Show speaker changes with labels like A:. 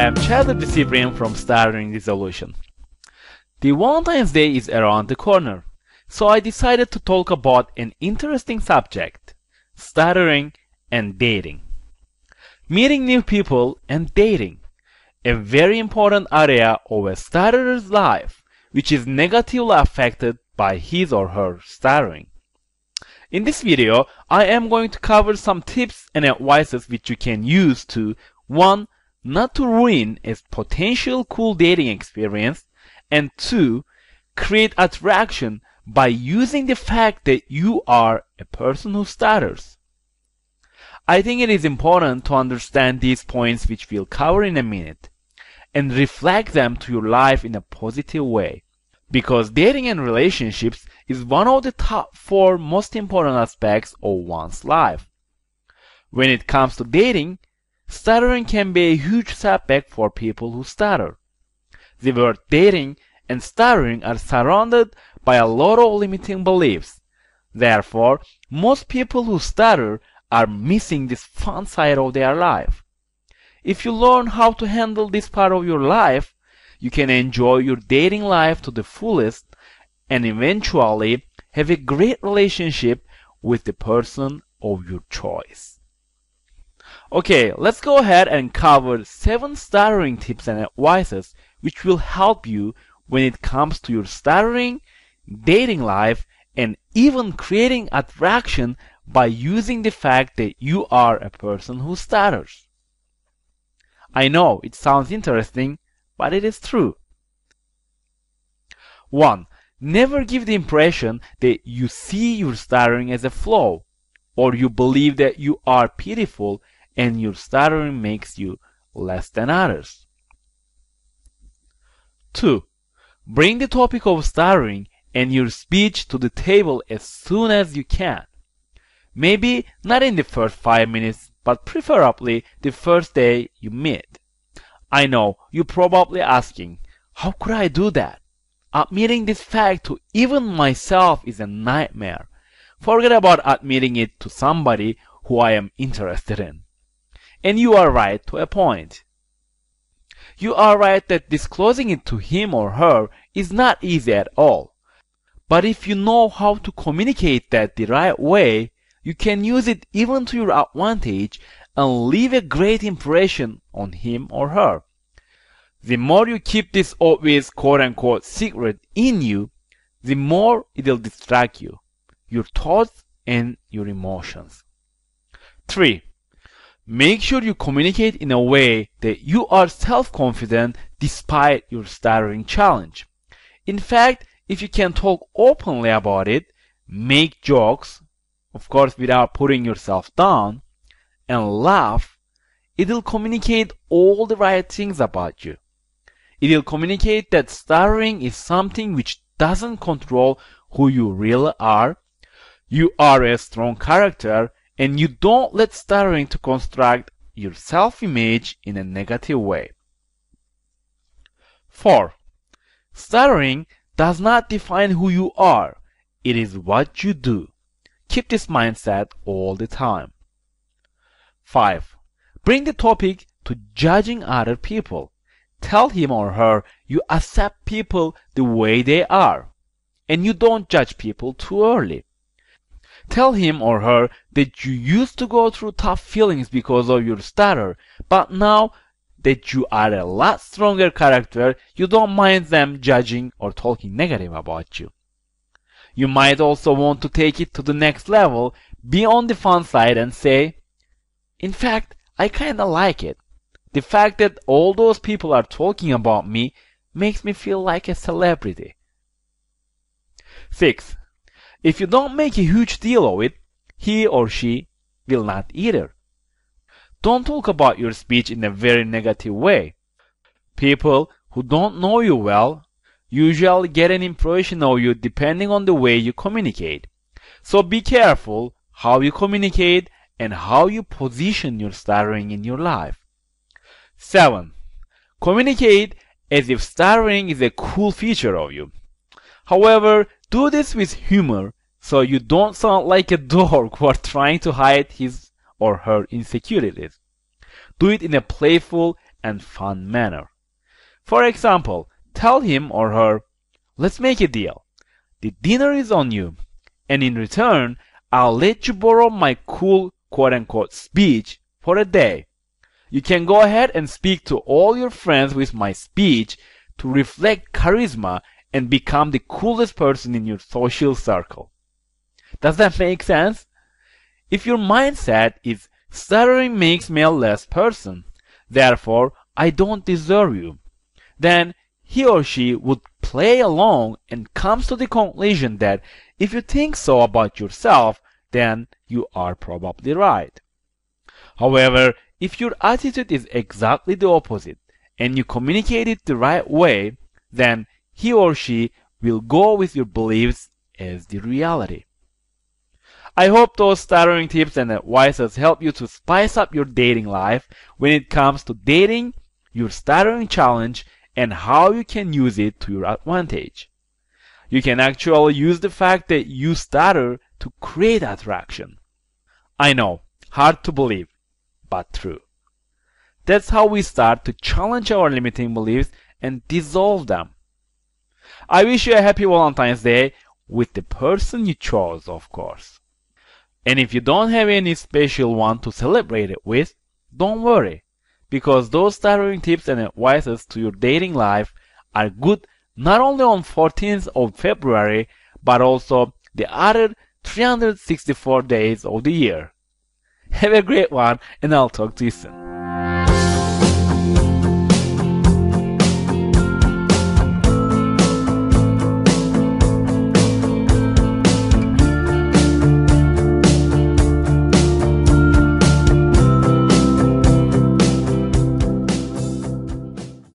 A: am Chadwick Cyprian from Stuttering Resolution. The Valentine's Day is around the corner, so I decided to talk about an interesting subject: stuttering and dating. Meeting new people and dating, a very important area of a stutterer's life, which is negatively affected by his or her stuttering. In this video, I am going to cover some tips and advices which you can use to 1. Not to ruin a potential cool dating experience, and 2. Create attraction by using the fact that you are a person who stutters. I think it is important to understand these points, which we'll cover in a minute, and reflect them to your life in a positive way, because dating and relationships is one of the top 4 most important aspects of one's life. When it comes to dating, stuttering can be a huge setback for people who stutter. The word dating and stuttering are surrounded by a lot of limiting beliefs. Therefore, most people who stutter are missing this fun side of their life. If you learn how to handle this part of your life, you can enjoy your dating life to the fullest and eventually have a great relationship with the person of your choice. Okay, let's go ahead and cover 7 stuttering tips and advices which will help you when it comes to your stuttering, dating life, and even creating attraction by using the fact that you are a person who stutters. I know it sounds interesting, but it is true. 1. Never give the impression that you see your stuttering as a flaw, or you believe that you are pitiful and your stuttering makes you less than others. 2. Bring the topic of stuttering and your speech to the table as soon as you can. Maybe not in the first 5 minutes, but preferably the first day you meet. I know you're probably asking, how could I do that? Admitting this fact to even myself is a nightmare. Forget about admitting it to somebody who I am interested in. And you are right to a point. You are right that disclosing it to him or her is not easy at all. But if you know how to communicate that the right way, you can use it even to your advantage and leave a great impression on him or her. The more you keep this obvious quote-unquote secret in you, the more it'll distract you, your thoughts and your emotions. 3. Make sure you communicate in a way that you are self-confident despite your stuttering challenge. In fact, if you can talk openly about it, make jokes, of course without putting yourself down, and laugh, it'll communicate all the right things about you. It'll communicate that stuttering is something which doesn't control who you really are. You are a strong character, and you don't let stuttering to construct your self-image in a negative way. 4. Stuttering does not define who you are. It is what you do. Keep this mindset all the time. 5. Bring the topic to judging other people. Tell him or her you accept people the way they are, and you don't judge people too early. Tell him or her that you used to go through tough feelings because of your stutter, but now that you are a lot stronger character, you don't mind them judging or talking negative about you. You might also want to take it to the next level, be on the fun side and say, in fact, I kinda like it. The fact that all those people are talking about me makes me feel like a celebrity. 6. If you don't make a huge deal of it, he or she will not either. Don't talk about your speech in a very negative way. People who don't know you well usually get an impression of you depending on the way you communicate. So be careful how you communicate and how you position your stuttering in your life. 7. Communicate as if stuttering is a cool feature of you. However, do this with humor so you don't sound like a dork who are trying to hide his or her insecurities. Do it in a playful and fun manner. For example, tell him or her, let's make a deal. The dinner is on you, and in return, I'll let you borrow my cool quote-unquote speech for a day. You can go ahead and speak to all your friends with my speech to reflect charisma and become the coolest person in your social circle. Does that make sense? If your mindset is stuttering makes me a less person, therefore I don't deserve you, then he or she would play along and comes to the conclusion that if you think so about yourself, then you are probably right. However, if your attitude is exactly the opposite and you communicate it the right way, then he or she will go with your beliefs as the reality. I hope those stuttering tips and advices help you to spice up your dating life when it comes to dating, your stuttering challenge, and how you can use it to your advantage. You can actually use the fact that you stutter to create attraction. I know, hard to believe, but true. That's how we start to challenge our limiting beliefs and dissolve them. I wish you a happy Valentine's Day with the person you chose, of course. And if you don't have any special one to celebrate it with, don't worry, because those stuttering tips and advices to your dating life are good not only on 14th of February, but also the other 364 days of the year. Have a great one, and I'll talk to you soon.